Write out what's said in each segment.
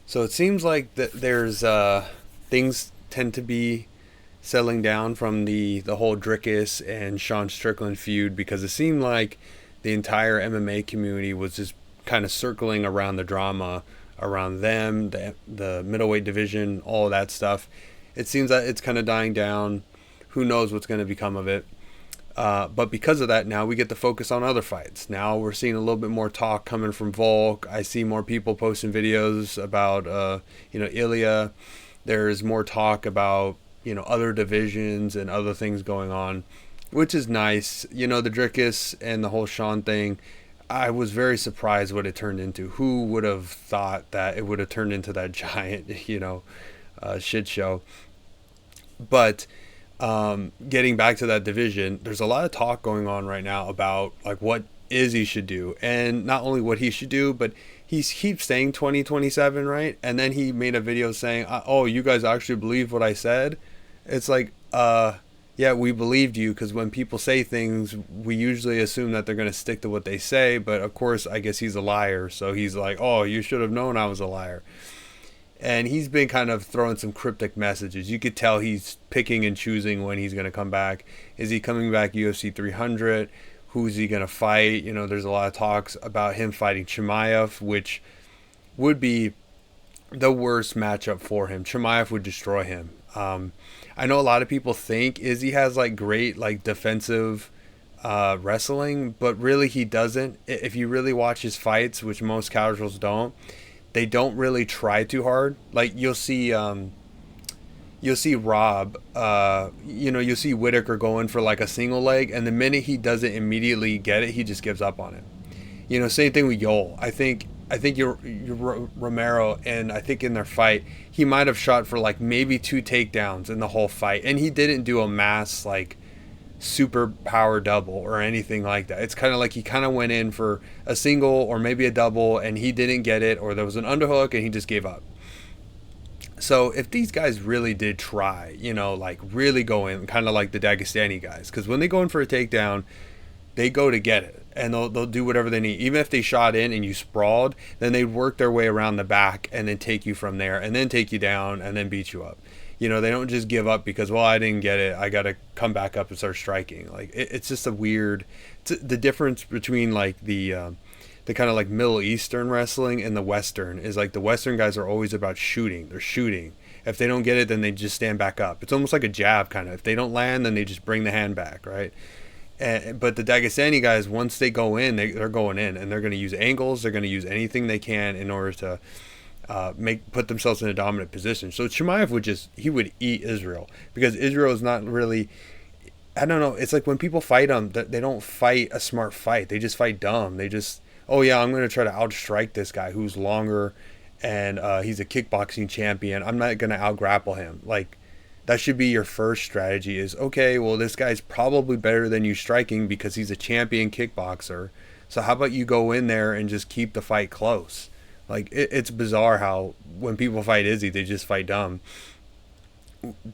So it seems like that there's things tend to be settling down from the whole Dricus and Sean Strickland feud, because it seemed like the entire MMA community was just kind of circling around the drama around them, the middleweight division, all of that stuff. It seems that it's kind of dying down. Who knows what's going to become of it? But because of that, now we get to focus on other fights. Now we're seeing a little bit more talk coming from Volk. I see more people posting videos about, Ilya. There's more talk about, other divisions and other things going on, which is nice. The Dricus and the whole Sean thing, I was very surprised what it turned into. Who would have thought that it would have turned into that giant, shit show? But getting back to that division, there's a lot of talk going on right now about like what Izzy should do, and not only what he should do, but he keeps saying 2027, right? And then he made a video saying, "Oh, you guys actually believe what I said?" It's like, yeah, we believed you, because when people say things, we usually assume that they're going to stick to what they say. But of course, I guess he's a liar, so he's like, "Oh, you should have known I was a liar." And he's been kind of throwing some cryptic messages. You could tell he's picking and choosing when he's going to come back. Is he coming back UFC 300? Who's he going to fight? There's a lot of talks about him fighting Chimaev, which would be the worst matchup for him. Chimaev would destroy him. I know a lot of people think Izzy has like great like defensive wrestling, but really he doesn't. If you really watch his fights, which most casuals don't, they don't really try too hard. Like you'll see Rob, you'll see Whitaker going for like a single leg, and the minute he doesn't immediately get it, he just gives up on it. Same thing with Yoel. I think you're Romero, and I think in their fight he might have shot for like maybe 2 takedowns in the whole fight, and he didn't do a mass like super power double or anything like that. It's kind of like he kind of went in for a single or maybe a double, and he didn't get it, or there was an underhook and he just gave up. So if these guys really did try, like really go in, kind of like the Dagestani guys, because when they go in for a takedown, they go to get it, and they'll do whatever they need. Even if they shot in and you sprawled, then they'd work their way around the back and then take you from there, and then take you down and then beat you up. They don't just give up because, well, I didn't get it, I got to come back up and start striking. Like it's just a weird. The difference between like the kind of like Middle Eastern wrestling and the Western is like the Western guys are always about shooting. They're shooting. If they don't get it, then they just stand back up. It's almost like a jab kind of. If they don't land, then they just bring the hand back, right? But the Dagestani guys, once they go in, they're going in, and they're going to use angles. They're going to use anything they can in order to put themselves in a dominant position. So Chimaev would eat Israel, because Israel is not really. I don't know. It's like when people fight them, they don't fight a smart fight. They just fight dumb. They just, oh yeah, I'm going to try to outstrike this guy who's longer, and he's a kickboxing champion. I'm not going to outgrapple him. Like, that should be your first strategy is, okay, well, this guy's probably better than you striking because he's a champion kickboxer. So how about you go in there and just keep the fight close? Like, it's bizarre how when people fight Izzy, they just fight dumb.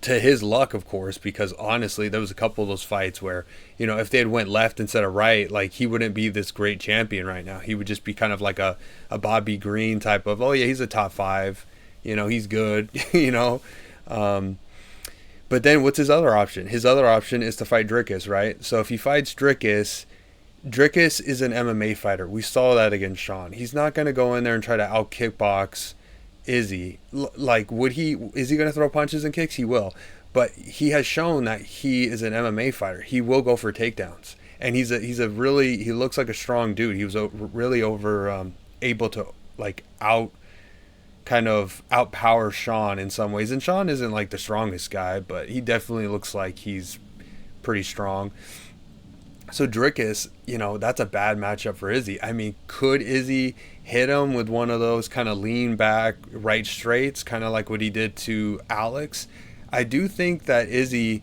To his luck, of course, because honestly, there was a couple of those fights where, if they had went left instead of right, like, he wouldn't be this great champion right now. He would just be kind of like a Bobby Green type of, oh yeah, he's a top 5, he's good, But then what's his other option? His other option is to fight Dricus, right? So if he fights Dricus, Dricus is an MMA fighter. We saw that against Sean. He's not going to go in there and try to out kickbox Izzy. Like, is he going to throw punches and kicks? He will. But he has shown that he is an MMA fighter. He will go for takedowns. And he looks like a strong dude. He was really able to like outpower Sean in some ways. And Sean isn't like the strongest guy, but he definitely looks like he's pretty strong. So Dricus, that's a bad matchup for Izzy. I mean, could Izzy hit him with one of those kind of lean back right straights, kind of like what he did to Alex? I do think that the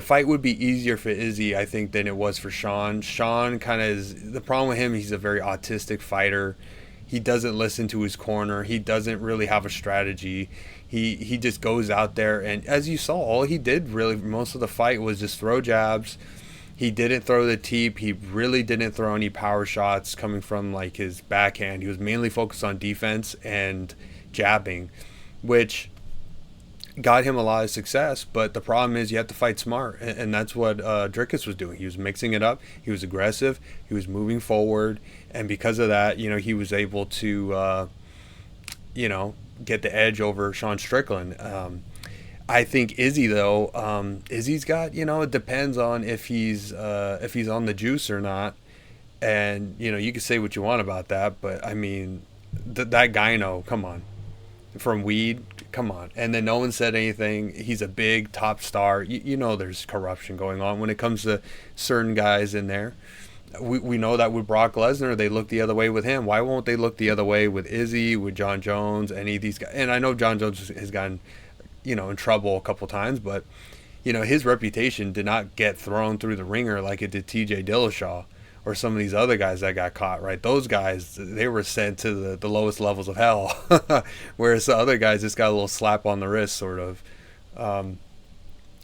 fight would be easier for Izzy, I think, than it was for Sean. Sean kind of is, the problem with him, he's a very autistic fighter. He doesn't listen to his corner. He doesn't really have a strategy. He just goes out there, and as you saw, all he did really most of the fight was just throw jabs, He didn't throw the teep. He really didn't throw any power shots coming from like his backhand. He was mainly focused on defense and jabbing, which got him a lot of success. But the problem is you have to fight smart, and that's what Dricus was doing. He was mixing it up. He was aggressive. He was moving forward, and because of that, he was able to, get the edge over Sean Strickland. I think Izzy though, Izzy's got it depends on if he's on the juice or not, and you can say what you want about that, but I mean that gyno, come on, from weed, come on, and then no one said anything. He's a big top star. There's corruption going on when it comes to certain guys in there. We know that with Brock Lesnar, they look the other way with him. Why won't they look the other way with Izzy, with John Jones, any of these guys? And I know John Jones has gotten in trouble a couple times, but his reputation did not get thrown through the ringer like it did TJ Dillashaw or some of these other guys that got caught, right? Those guys, they were sent to the lowest levels of hell, whereas the other guys just got a little slap on the wrist, sort of.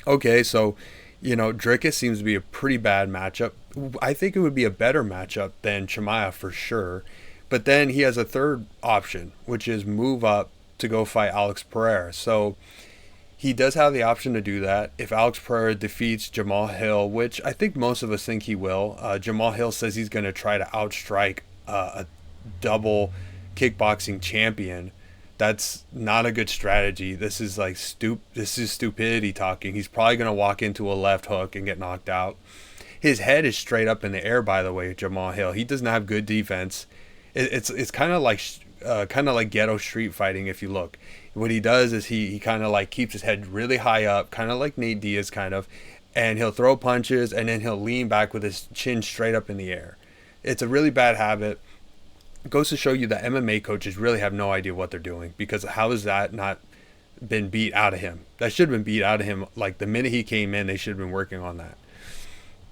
Okay, so Dricus seems to be a pretty bad matchup. I think it would be a better matchup than Chimaev for sure, but then he has a third option, which is move up to go fight Alex Pereira. So he does have the option to do that if Alex Pereira defeats Jamal Hill, which I think most of us think he will. Jamal Hill says he's going to try to outstrike a double kickboxing champion. That's not a good strategy. This is like This is stupidity talking. He's probably going to walk into a left hook and get knocked out. His head is straight up in the air, by the way, Jamal Hill. He doesn't have good defense. It's kind of like ghetto street fighting if you look. What he does is he kind of like keeps his head really high up, kind of like Nate Diaz kind of, and he'll throw punches and then he'll lean back with his chin straight up in the air. It's a really bad habit. It goes to show you that MMA coaches really have no idea what they're doing, because how has that not been beat out of him? That should have been beat out of him like the minute he came in. They should have been working on that.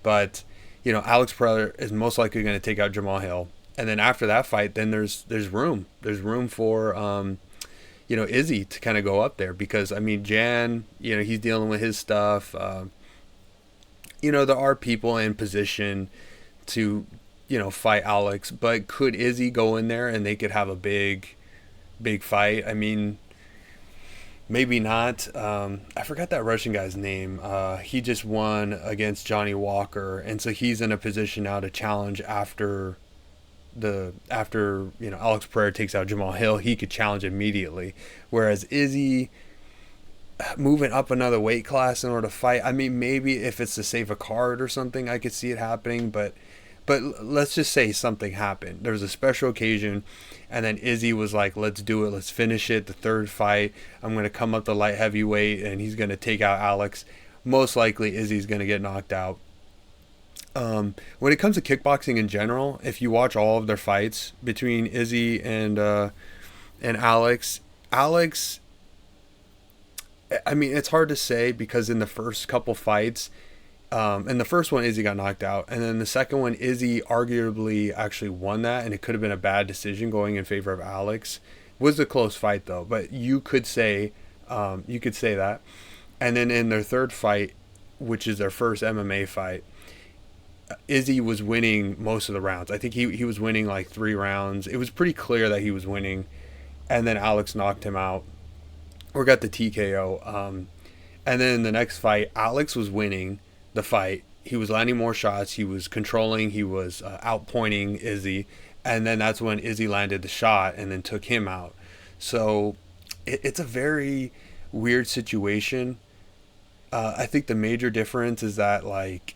But Alex Pereira is most likely going to take out Jamal Hill. And then after that fight, then there's room. There's room for Izzy to kind of go up there, because I mean Jan, he's dealing with his stuff. There are people in position to fight Alex, but could Izzy go in there and they could have a big fight? I mean, maybe not. I forgot that Russian guy's name. He just won against Johnny Walker, and so he's in a position now to challenge after Alex Pereira takes out Jamal Hill. He could challenge immediately, whereas Izzy moving up another weight class in order to fight, I mean, maybe if it's to save a card or something, I could see it happening, but let's just say something happened. There was a special occasion, and then Izzy was like, let's do it, let's finish it, the third fight, I'm going to come up to light heavyweight and he's going to take out Alex. Most likely Izzy's going to get knocked out. When it comes to kickboxing in general, if you watch all of their fights between Izzy and Alex, I mean, it's hard to say, because in the first couple fights, in the first one Izzy got knocked out, and then the second one Izzy arguably actually won that, and it could have been a bad decision going in favor of Alex. It was a close fight though, but you could say that. And then in their third fight, which is their first MMA fight, Izzy was winning most of the rounds. I think he was winning like 3 rounds. It was pretty clear that he was winning, and then Alex knocked him out or got the TKO. And then in the next fight, Alex was winning the fight. He was landing more shots. He was controlling. He was outpointing Izzy, and then that's when Izzy landed the shot and then took him out. So it's a very weird situation. I think the major difference is that, like,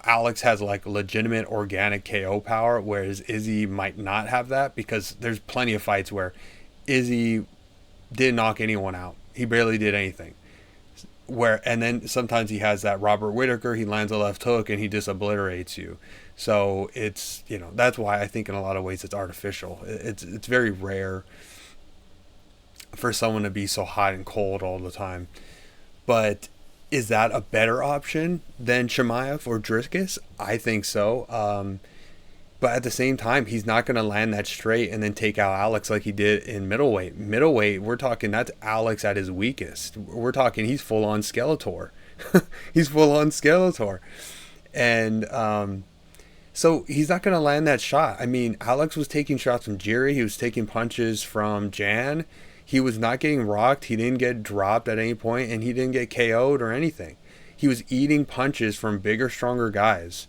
Alex has like legitimate organic KO power, whereas Izzy might not have that, because there's plenty of fights where Izzy didn't knock anyone out. He barely did anything. And then sometimes he has that Robert Whittaker, he lands a left hook and he just obliterates you. So it's, that's why I think in a lot of ways it's artificial. It's very rare for someone to be so hot and cold all the time. But is that a better option than Chimaev or Dricus? I think so. But at the same time, he's not going to land that straight and then take out Alex like he did in middleweight. Middleweight, we're talking that's Alex at his weakest. We're talking he's full-on Skeletor. He's full-on Skeletor. And so he's not going to land that shot. I mean, Alex was taking shots from Jerry. He was taking punches from Jan. He was not getting rocked. He didn't get dropped at any point, and he didn't get KO'd or anything. He was eating punches from bigger, stronger guys,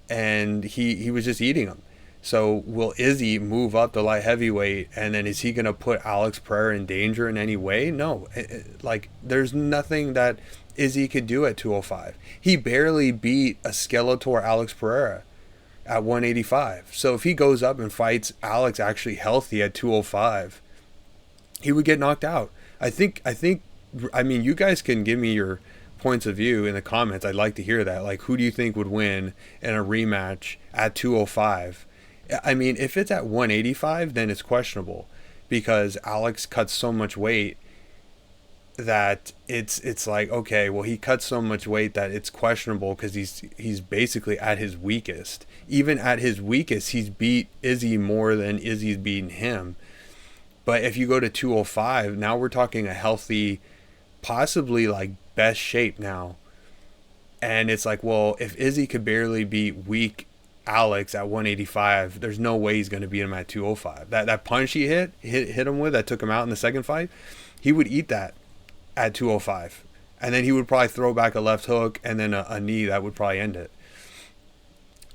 and he was just eating them. So will Izzy move up the light heavyweight, and then is he going to put Alex Pereira in danger in any way? No. Like, there's nothing that Izzy could do at 205. He barely beat a Skeletor Alex Pereira at 185. So if he goes up and fights Alex actually healthy at 205, he would get knocked out. I mean, you guys can give me your points of view in the comments. I'd like to hear that. Like, who do you think would win in a rematch at 205? I mean, if it's at 185, then it's questionable because Alex cuts so much weight that it's like, okay, well, he cuts so much weight that it's questionable because he's basically at his weakest. Even at his weakest, he's beat Izzy more than Izzy's beaten him. But if you go to 205, now we're talking a healthy, possibly like best shape now. And it's like, well, if Izzy could barely beat weak Alex at 185, there's no way he's going to beat him at 205. That punch he hit him with that took him out in the second fight, he would eat that at 205. And then he would probably throw back a left hook and then a knee that would probably end it.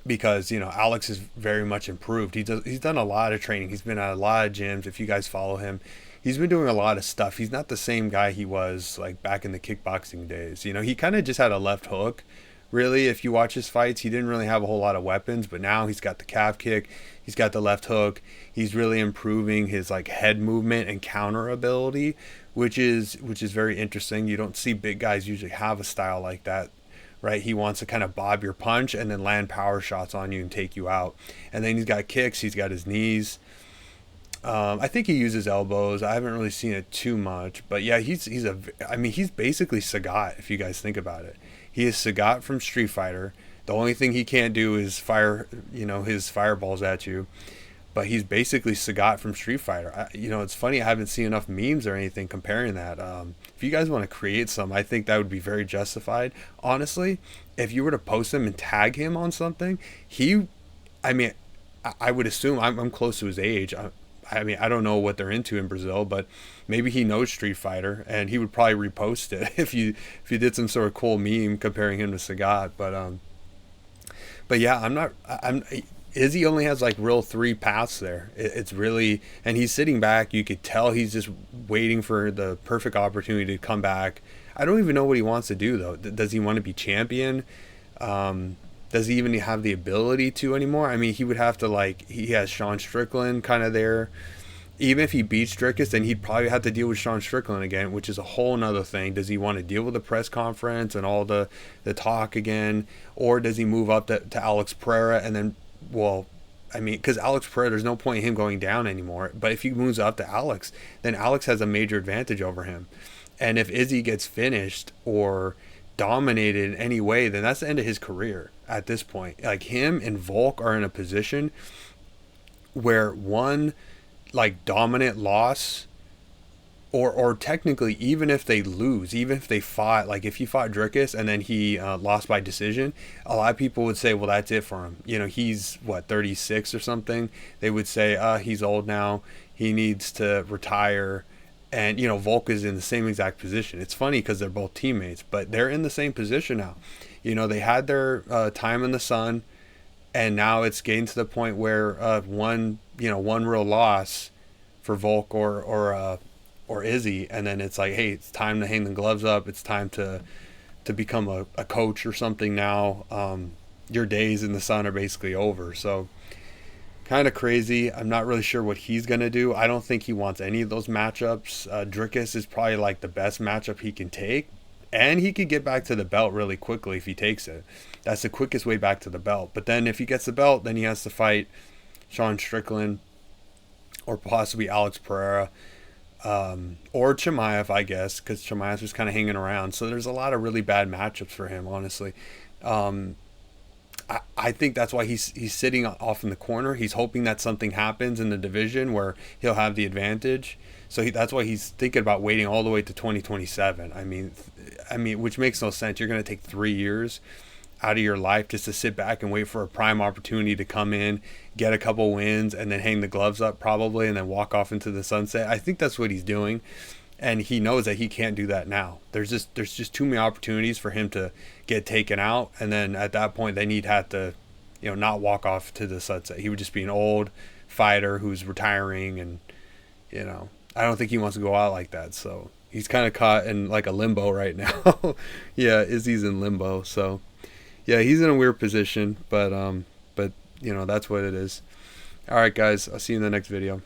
Because, you know, Alex is very much improved. He's done a lot of training. He's been at a lot of gyms. If you guys follow him, he's been doing a lot of stuff. He's not the same guy he was like back in the kickboxing days. You know, he kind of just had a left hook. Really, if you watch his fights, he didn't really have a whole lot of weapons, but now he's got the calf kick, he's got the left hook. He's really improving his like head movement and counter ability, which is very interesting. You don't see big guys usually have a style like that, right? He wants to kind of bob your punch and then land power shots on you and take you out. And then he's got kicks, he's got his knees. I think he uses elbows. I haven't really seen it too much, but yeah, he's basically Sagat if you guys think about it. He is Sagat from Street Fighter. The only thing he can't do is fire, you know, his fireballs at you. But he's basically Sagat from Street Fighter. It's funny. I haven't seen enough memes or anything comparing that. If you guys want to create some, I think that would be very justified. Honestly, if you were to post him and tag him on something, I mean, I would assume I'm close to his age. I mean, I don't know what they're into in Brazil, but maybe he knows Street Fighter, and he would probably repost it if you did some sort of cool meme comparing him to Sagat. But yeah, I'm Izzy only has like real three paths there. It's really, and he's sitting back. You could tell he's just waiting for the perfect opportunity to come back. I don't even know what he wants to do though. Does he want to be champion? Does he even have the ability to anymore? I mean, he would have to he has Sean Strickland kind of there. Even if he beats Dricus, then he'd probably have to deal with Sean Strickland again, which is a whole nother thing. Does he want to deal with the press conference and all the talk again? Or does he move up to Alex Pereira and then, well, I mean, because Alex Pereira, there's no point in him going down anymore. But if he moves up to Alex, then Alex has a major advantage over him. And if Izzy gets finished or dominated in any way, then that's the end of his career at this point. Like, him and Volk are in a position where one like dominant loss, or technically even if they lose, even if they fought, like if he fought Dricus and then he lost by decision, a lot of people would say, well, that's it for him. You know, he's what, 36 or something. They would say, he's old now, he needs to retire. And, you know, Volk is in the same exact position. It's funny because they're both teammates, but they're in the same position now. You know, they had their time in the sun, and now it's getting to the point where one real loss for Volk or Izzy, and then it's like, hey, it's time to hang the gloves up. It's time to become a coach or something now. Your days in the sun are basically over. So kind of crazy. I'm not really sure what he's going to do. I don't think he wants any of those matchups. Dricus is probably like the best matchup he can take. And he could get back to the belt really quickly if he takes it. That's the quickest way back to the belt. But then if he gets the belt, then he has to fight Sean Strickland or possibly Alex Pereira or Chimaev, I guess, because Chimaev was kind of hanging around. So there's a lot of really bad matchups for him, honestly. I think that's why he's sitting off in the corner. He's hoping that something happens in the division where he'll have the advantage. So that's why he's thinking about waiting all the way to 2027. I mean, which makes no sense. You're going to take 3 years out of your life just to sit back and wait for a prime opportunity to come in, get a couple wins, and then hang the gloves up probably, and then walk off into the sunset. I think that's what he's doing, and he knows that he can't do that now. There's just too many opportunities for him to get taken out, and then at that point, then he'd have to, not walk off to the sunset. He would just be an old fighter who's retiring, and I don't think he wants to go out like that. So he's kind of caught in like a limbo right now. Yeah, Izzy's in limbo. So yeah, he's in a weird position, but that's what it is. All right, guys, I'll see you in the next video.